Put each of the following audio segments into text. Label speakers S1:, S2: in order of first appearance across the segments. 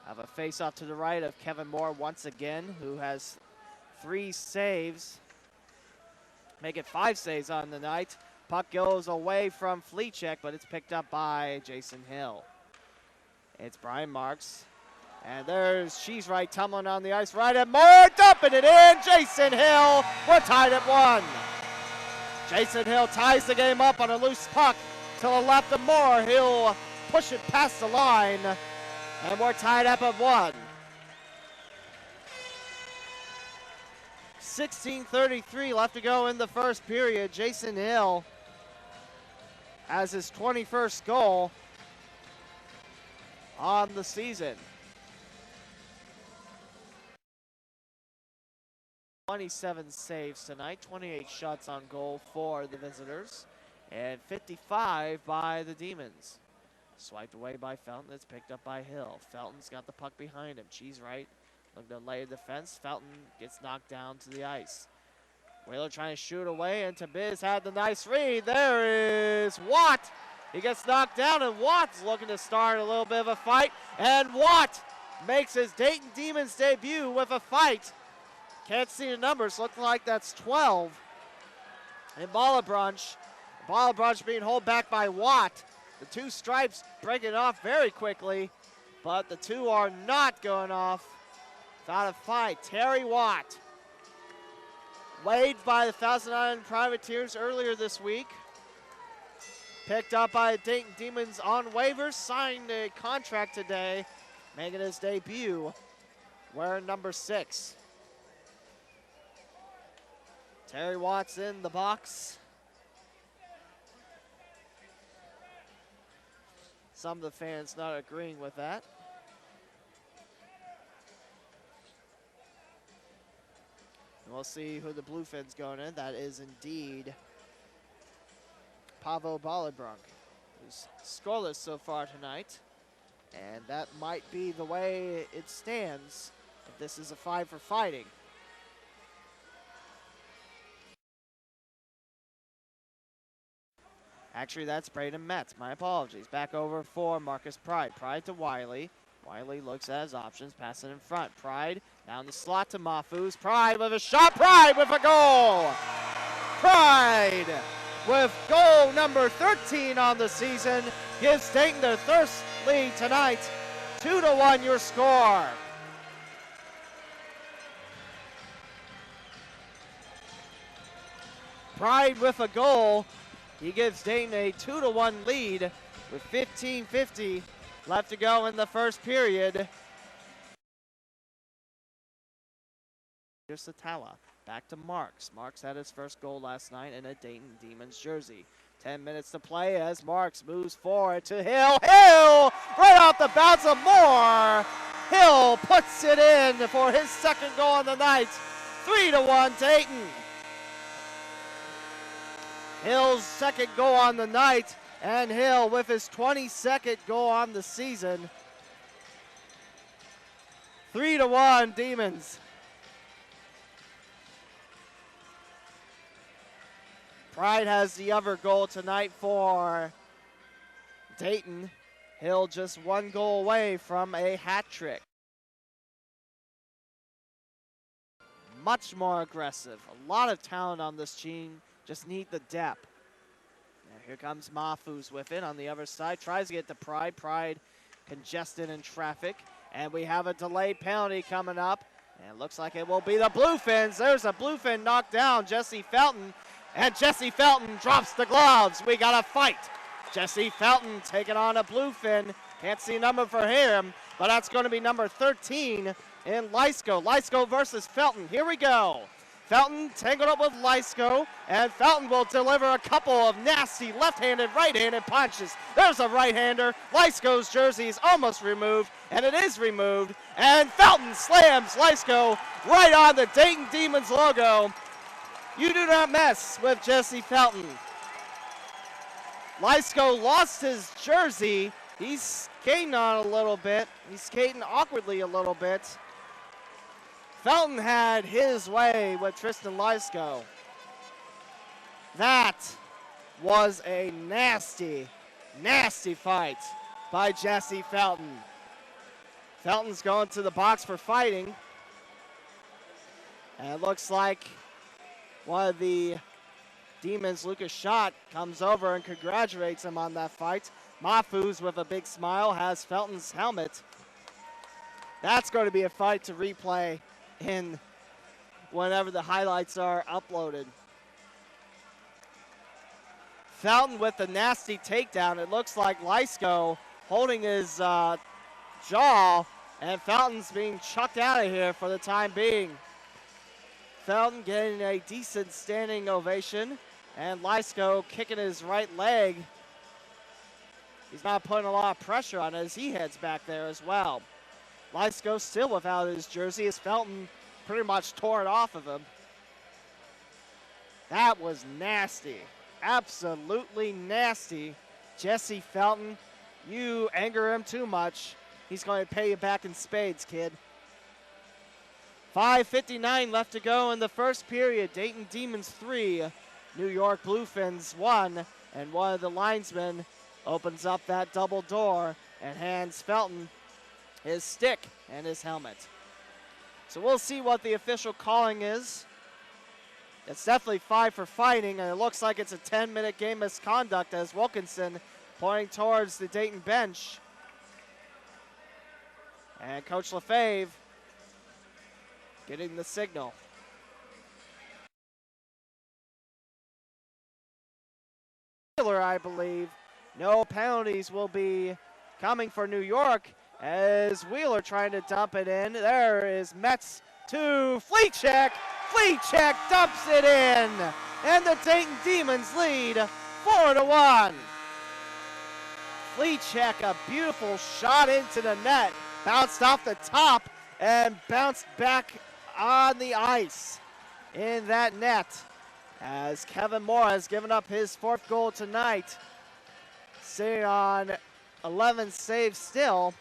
S1: Have a face-off to the right of Kevin Moore once again, who has 3 saves. Make it 5 saves on the night. Puck goes away from Lichak, but it's picked up by Jason Hill. It's Brian Marks. And there's She's Right tumbling on the ice right at Moore, dumping it in. Jason Hill, we're tied at 1. Jason Hill ties the game up on a loose puck to the left of Moore. He'll push it past the line, and we're tied up at 1. 16:33 left to go in the first period. Jason Hill has his 21st goal on the season. 27 saves tonight, 28 shots on goal for the visitors, and 55 by the Demons. Swiped away by Felton, it's picked up by Hill. Felton's got the puck behind him. She's right, looking to lay a defense. Felton gets knocked down to the ice. Wheeler trying to shoot away, and Tabiz had the nice read. There is Watt. He gets knocked down, and Watt's looking to start a little bit of a fight, and Watt makes his Dayton Demonz debut with a fight. Can't see the numbers, looks like that's 12. And Ballabranch being held back by Watt. The 2 stripes break it off very quickly, but the 2 are not going off without a fight. Terry Watt, waived by the Thousand Island Privateers earlier this week. Picked up by Dayton Demonz on waivers, signed a contract today, making his debut, wearing number 6. Terry Watt's in the box. Some of the fans not agreeing with that. And we'll see who the Bluefins going in. That is indeed Pavel Ballabranch, who's scoreless so far tonight. And that might be the way it stands if this is a 5 for fighting. Actually, that's Braden Metz. My apologies. Back over for Marcus Pryde. Pryde to Wiley. Wiley looks at his options, passing in front. Pryde down the slot to Mahfouz. Pryde with a shot. Pryde with a goal. Pryde with goal number 13 on the season gives Dayton their first lead tonight. 2-1 your score. Pryde with a goal. He gives Dayton a 2-1 lead with 15:50 left to go in the first period. Here's Satala, back to Marks. Marks had his first goal last night in a Dayton Demonz jersey. 10 minutes to play as Marks moves forward to Hill. Hill, right off the bounce of Moore. Hill puts it in for his second goal on the night. 3-1 Dayton. Hill's second goal on the night, and Hill with his 22nd goal on the season. 3-1 Demons. Pryde has the other goal tonight for Dayton. Hill just 1 goal away from a hat trick. Much more aggressive. A lot of talent on this team. Just need the depth. And here comes Mahfouz with it on the other side. Tries to get to Pryde. Pryde congested in traffic. And we have a delayed penalty coming up. And it looks like it will be the Bluefins. There's a Bluefin knocked down, Jesse Felton. And Jesse Felton drops the gloves. We got a fight. Jesse Felton taking on a Bluefin. Can't see a number for him, but that's going to be number 13 in Lysko. Lysko versus Felton. Here we go. Felton tangled up with Lysko, and Felton will deliver a couple of nasty left-handed, right-handed punches. There's a right-hander. Lysko's jersey is almost removed, and it is removed. And Felton slams Lysko right on the Dayton Demonz logo. You do not mess with Jesse Felton. Lysko lost his jersey. He's skating on a little bit. He's skating awkwardly a little bit. Felton had his way with Tristan Lysko. That was a nasty, nasty fight by Jesse Felton. Felton's going to the box for fighting. And it looks like one of the Demons, Lucas Schott, comes over and congratulates him on that fight. Mahfouz, with a big smile, has Felton's helmet. That's going to be a fight to replay in whenever the highlights are uploaded. Felton with the nasty takedown. It looks like Lysko holding his jaw, and Felton's being chucked out of here for the time being. Felton getting a decent standing ovation, and Lysko kicking his right leg. He's not putting a lot of pressure on it as he heads back there as well. Lysko still without his jersey as Felton pretty much tore it off of him. That was nasty. Absolutely nasty. Jesse Felton, you anger him too much. He's going to pay you back in spades, kid. 5:59 left to go in the first period. Dayton Demonz 3, New York Bluefins 1, and one of the linesmen opens up that double door and hands Felton his stick and his helmet. So we'll see what the official calling is. It's definitely 5 for fighting, and it looks like it's a 10-minute game misconduct as Wilkinson pointing towards the Dayton bench. And Coach Lefebvre getting the signal. I believe no penalties will be coming for New York as Wheeler trying to dump it in. There is Metz to Lichak. Lichak dumps it in, and the Dayton Demons lead 4-1. Lichak, a beautiful shot into the net, bounced off the top and bounced back on the ice in that net as Kevin Moore has given up his 4th goal tonight, sitting on 11 saves still,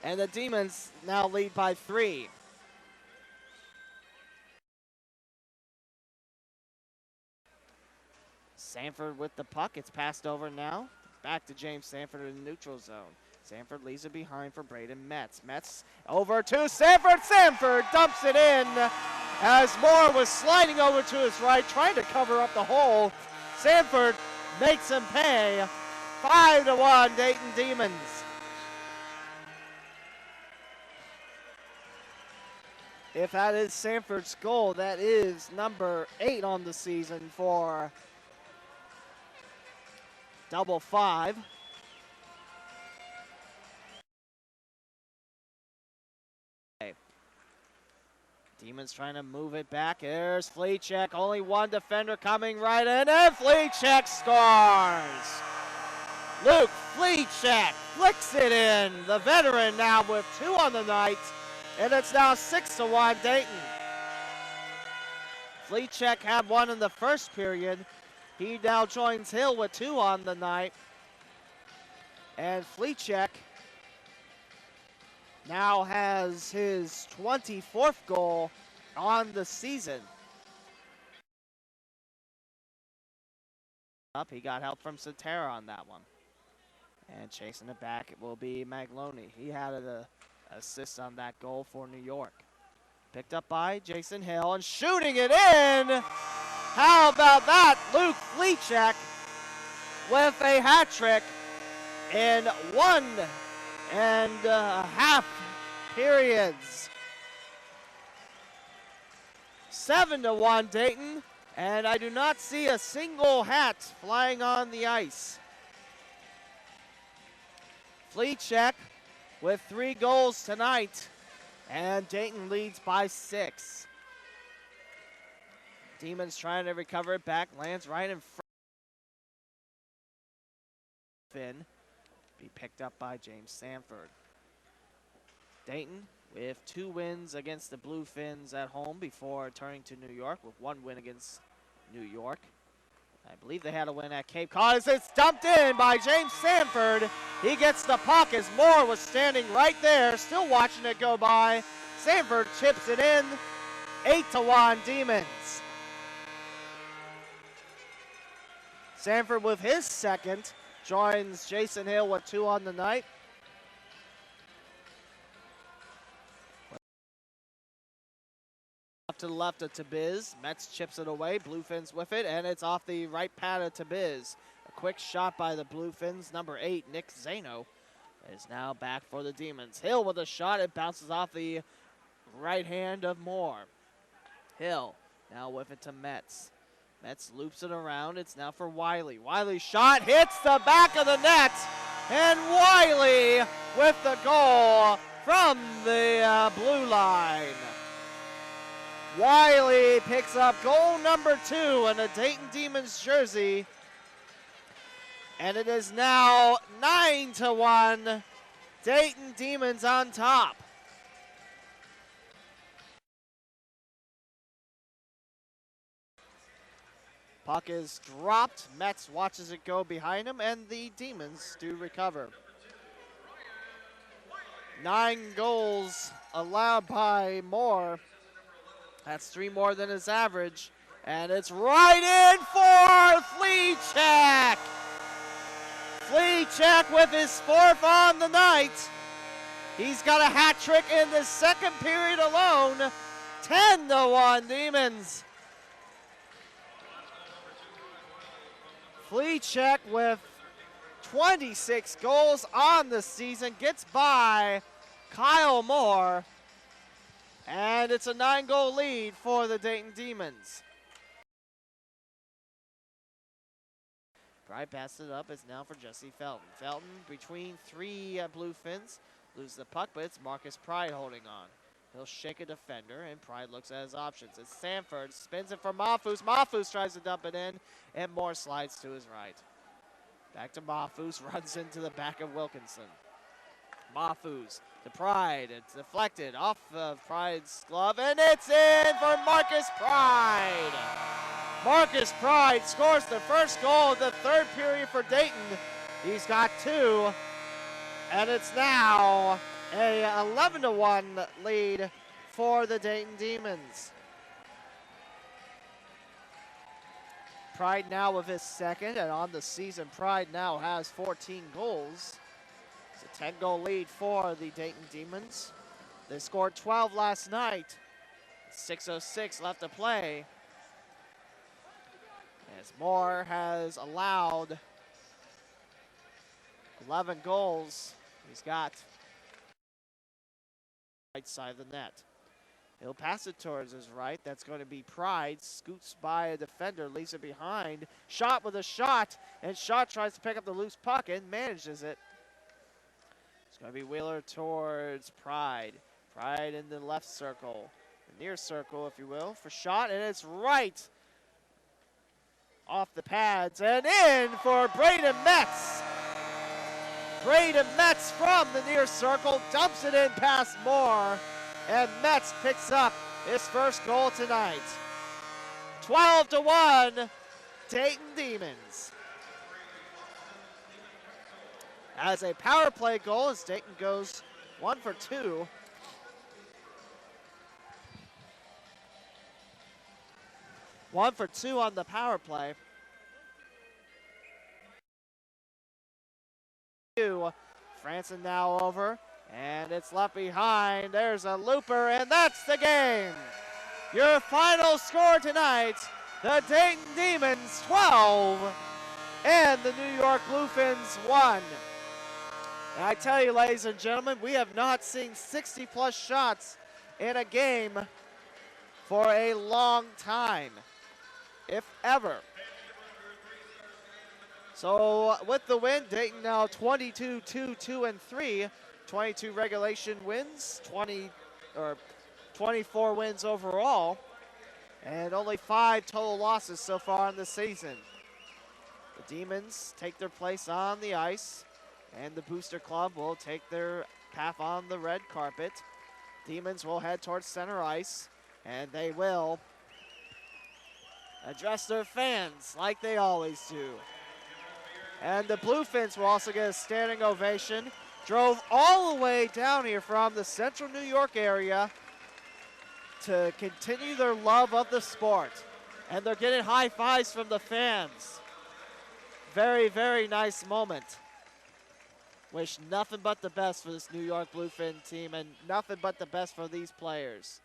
S1: and the Demons now lead by 3. Sanford with the puck. It's passed over now. Back to James Sanford in the neutral zone. Sanford leaves it behind for Braden Metz. Metz over to Sanford. Sanford dumps it in as Moore was sliding over to his right, trying to cover up the hole. Sanford makes him pay. 5-1 Dayton Demons. If that is Sanford's goal, that is number 8 on the season for double 5. Demons trying to move it back. There's Lichak. Only one defender coming right in, and Lichak scores. Luke Flieck flicks it in. The veteran now with 2 on the night, and it's now 6-1 Dayton. Lichak had 1 in the first period. He now joins Hill with 2 on the night. And Lichak now has his 24th goal on the season. He got help from Sotera on that one. And chasing it back, it will be Maglone. He had an assist on that goal for New York. Picked up by Jason Hill and shooting it in. How about that? Luke Lichak with a hat trick in 1.5 periods. 7-1 Dayton, and I do not see a single hat flying on the ice. Lichak with 3 goals tonight, and Dayton leads by 6. Demons trying to recover it back, lands right in front. Finn be picked up by James Sanford. Dayton with 2 wins against the Bluefins at home before turning to New York with 1 win against New York. I believe they had a win at Cape Cod as it's dumped in by James Sanford. He gets the puck as Moore was standing right there, still watching it go by. Sanford chips it in. 8-1 Demons. Sanford with his 2nd, joins Jason Hill with 2 on the night. to the left of Tabiz. Metz chips it away. Bluefins with it, and it's off the right pad of Tabiz. A quick shot by the Bluefins. Number 8, Nick Zano, is now back for the Demons. Hill with a shot. It bounces off the right hand of Moore. Hill now with it to Metz. Metz loops it around. It's now for Wiley. Wiley's shot hits the back of the net. And Wiley with the goal from the blue line. Wiley picks up goal number 2 in a Dayton Demonz jersey. And it is now 9-1. Dayton Demonz on top. Puck is dropped. Metz watches it go behind him, and the Demons do recover. 9 goals allowed by Moore. That's 3 more than his average. And it's right in for Lichak. Lichak with his 4th on the night. He's got a hat trick in the second period alone. 10-1 Demons. Lichak with 26 goals on the season gets by Kyle Moore. And it's a 9-goal lead for the Dayton Demonz. Pryde passed it up. It's now for Jesse Felton. Felton between 3 Bluefins. Loses the puck, but it's Marcus Pryde holding on. He'll shake a defender, and Pryde looks at his options. It's Sanford, spins it for Mahfouz. Mahfouz tries to dump it in, and Moore slides to his right. Back to Mahfouz, runs into the back of Wilkinson. Mahfouz to Pryde. It's deflected off of Pryde's glove, and it's in for Marcus Pryde. Marcus Pryde scores the first goal of the third period for Dayton. He's got 2, and it's now a 11-1 lead for the Dayton Demonz. Pryde now with his 2nd, and on the season, Pryde now has 14 goals. It's a 10-goal lead for the Dayton Demonz. They scored 12 last night. 6:06 left to play. As Moore has allowed 11 goals. He's got right side of the net. He'll pass it towards his right. That's going to be Pryde. Scoots by a defender, leaves it behind. Shot with a shot, and Shot tries to pick up the loose puck and manages it. It's going to be Wheeler towards Pryde. Pryde in the left circle, the near circle, if you will, for Shot, and it's right off the pads and in for Braden Metz. Braden Metz from the near circle dumps it in past Moore, and Metz picks up his first goal tonight. 12-1, Dayton Demonz. As a power play goal, as Dayton goes 1 for 2. One for 2 on the power play. Franson now over, and it's left behind. There's a looper, and that's the game. Your final score tonight, the Dayton Demonz 12 and the New York Bluefins 1. And I tell you, ladies and gentlemen, we have not seen 60-plus shots in a game for a long time, if ever. So with the win, Dayton now 22-2-2-3, 22 regulation wins, 24 wins overall, and only 5 total losses so far in the season. The Demons take their place on the ice, and the Booster Club will take their path on the red carpet. Demons will head towards center ice, and they will address their fans like they always do. And the Bluefins will also get a standing ovation. Drove all the way down here from the central New York area to continue their love of the sport. And they're getting high fives from the fans. Very, very nice moment. Wish nothing but the best for this New York Bluefin team and nothing but the best for these players.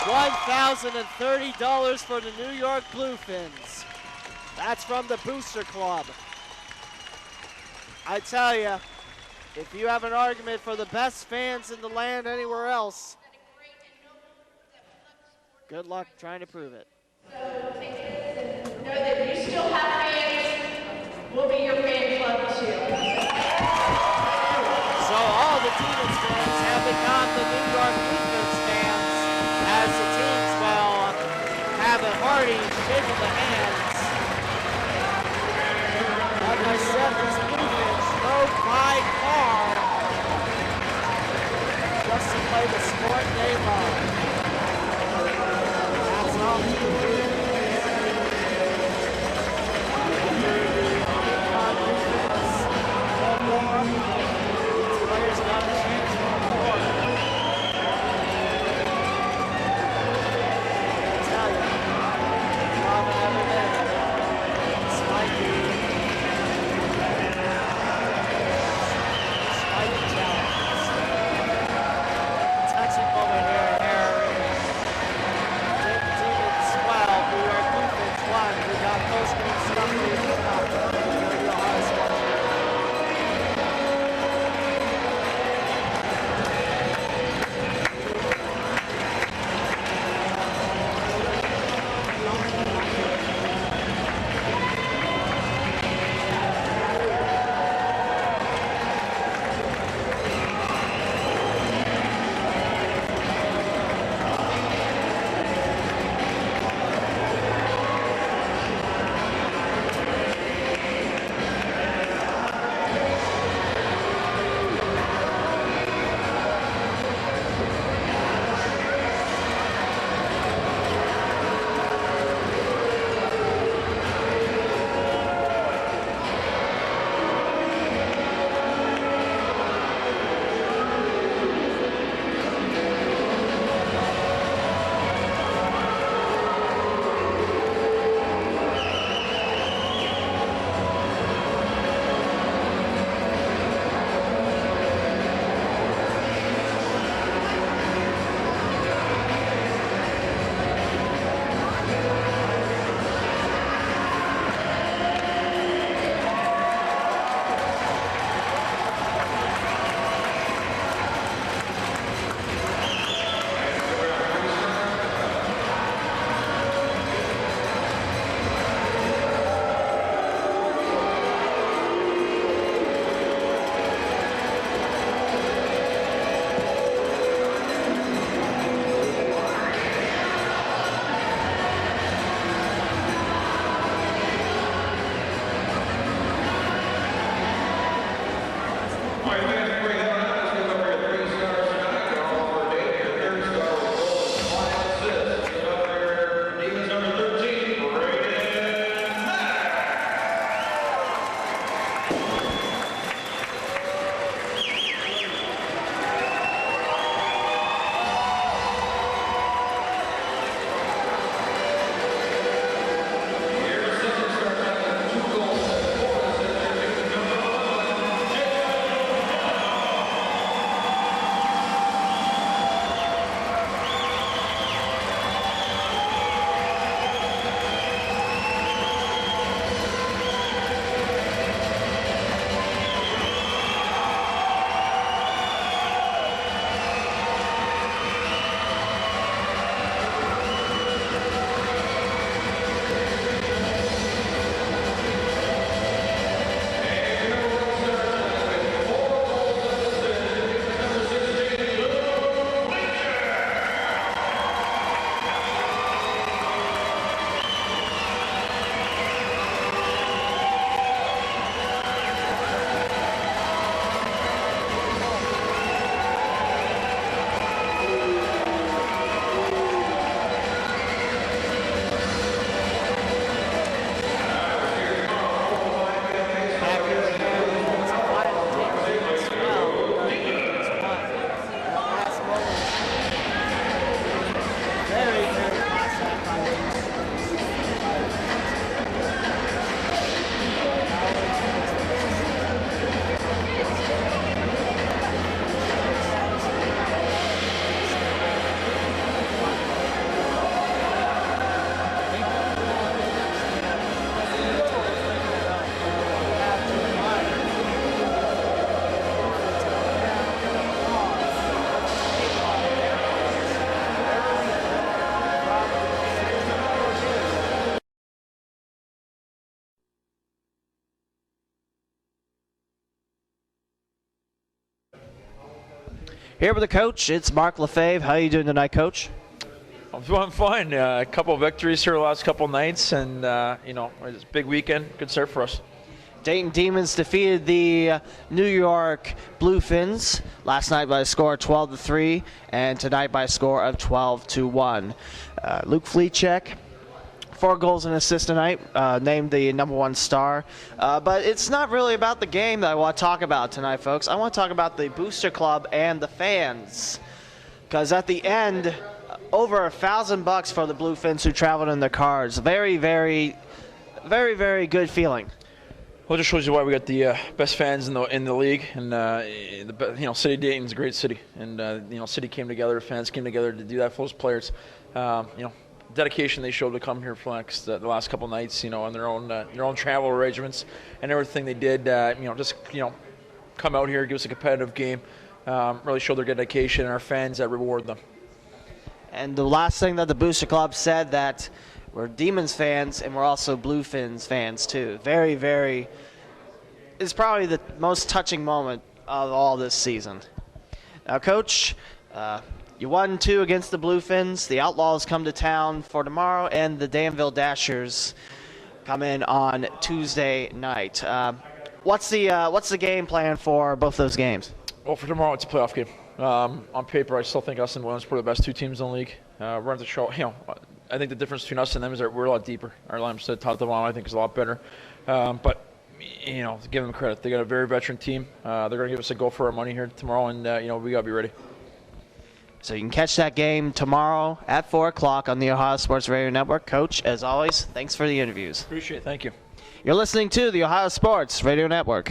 S1: $1,030 for the New York Bluefins. That's from the Booster Club. I tell you, if you have an argument for the best fans in the land anywhere else, good luck trying to prove it.
S2: So know that you still have fans. We'll be your fan club too.
S1: So all the Demons fans have become the New York Bluefins fans as the teams will have a hearty shake of the hands. Like I said, these Bluefins drove by car just to play the sport they love. That's all the Bluefins. Players got a chance for more. I tell you, love it every day. Despite the challenges. Touching moment here at Hara Arena. Dayton Demonz 12, Here with the coach, it's Mark Lefebvre. How are you doing tonight, Coach?
S3: I'm doing fine. A couple of victories here the last couple nights, and it's a big weekend. Good start for us.
S1: Dayton Demonz defeated the New York Bluefins last night by a score of 12-3, and tonight by a score of 12-1. Luke Flieck, 4 goals and assists tonight, named the #1 star. But it's not really about the game that I want to talk about tonight, folks. I want to talk about the Booster Club and the fans, because at the end, over $1,000 for the Bluefins who traveled in their cars. Very, very, very, very good feeling.
S3: Well, it just shows you why we got the best fans in the league, and City of Dayton's a great city, and city came together, fans came together to do that for those players. Dedication they showed to come here for the last couple nights, on their own travel arrangements and everything they did. Come out here, give us a competitive game, really show their dedication, and our fans reward them.
S1: And the last thing that the Booster Club said, that we're Demons fans and we're also Bluefins fans too. Very, very, it's probably the most touching moment of all this season. Now, Coach, you won 2 against the Bluefins. The Outlaws come to town for tomorrow, and the Danville Dashers come in on Tuesday night. What's the game plan for both those games?
S3: Well, for tomorrow, it's a playoff game. On paper, I still think us and Williamsport are the best 2 teams in the league. We're going to show, I think the difference between us and them is that we're a lot deeper. Our line's top to bottom, I think, is a lot better. But give them credit. They got a very veteran team. They're going to give us a go for our money here tomorrow, and we got to be ready.
S1: So you can catch that game tomorrow at 4 o'clock on the Ohio Sports Radio Network. Coach, as always, thanks for the interviews.
S3: Appreciate it. Thank you.
S1: You're listening to the Ohio Sports Radio Network.